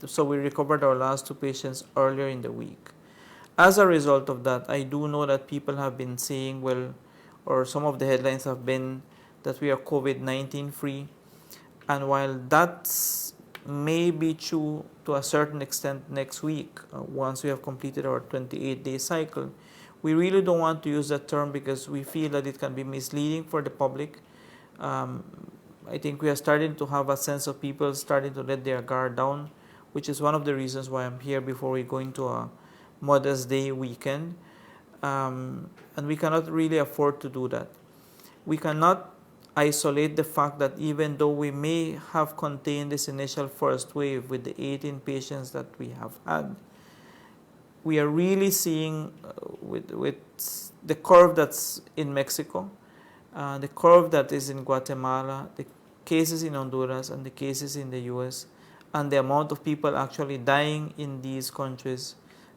So we recovered our last 2 patients earlier in the week. As a result of that, I do know that people have been saying, well, or some of the headlines have been that we are COVID-19 free. And while that may be true to a certain extent next week, once we have completed our 28-day cycle, we really don't want to use that term because we feel that it can be misleading for the public. I think we are starting to have a sense of people starting to let their guard down, which is one of the reasons why I'm here before we go into a Mother's Day weekend. And we cannot really afford to do that. We cannot isolate the fact that even though we may have contained this initial first wave with the 18 patients that we have had, we are really seeing with the curve that's in Mexico, the curve that is in Guatemala, the cases in Honduras and the cases in the US, and the amount of people actually dying in these countries,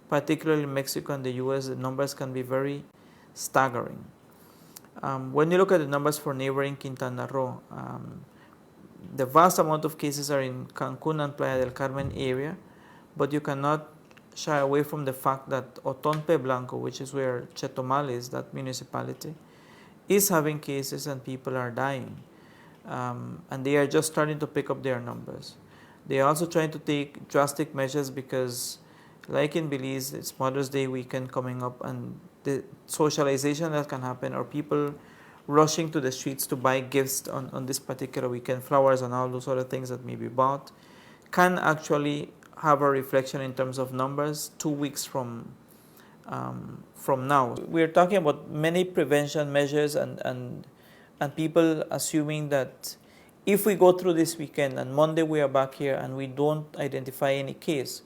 particularly Mexico and the US, the numbers can be very staggering. When you look at the numbers for neighboring Quintana Roo, the vast amount of cases are in Cancun and Playa del Carmen area, but you cannot shy away from the fact that Otonpe Blanco, which is where Chetumal is, that municipality, is having cases and people are dying. And they are just starting to pick up their numbers. They are also trying to take drastic measures because, like in Belize, it's Mother's Day weekend coming up, and the socialization that can happen, or people rushing to the streets to buy gifts on this particular weekend, flowers and all those other things that may be bought, can actually have a reflection in terms of numbers 2 weeks from now. We're talking about many prevention measures and people assuming that if we go through this weekend and Monday we are back here and we don't identify any case,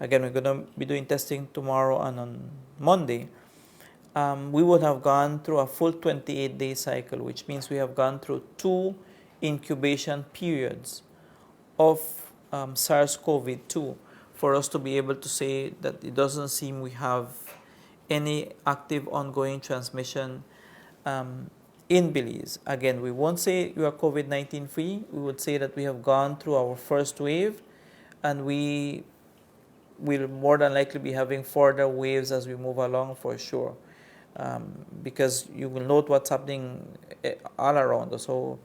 again, we're going to be doing testing tomorrow and on Monday, we would have gone through a full 28-day cycle, which means we have gone through 2 incubation periods of SARS-CoV-2 for us to be able to say that it doesn't seem we have any active ongoing transmission in Belize. Again, we won't say you are COVID-19 free. We would say that we have gone through our first wave and we will more than likely be having further waves as we move along for sure. Because you will note what's happening all around us. So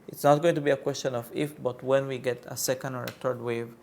it's not going to be a question of if, but when we get a second or a third wave.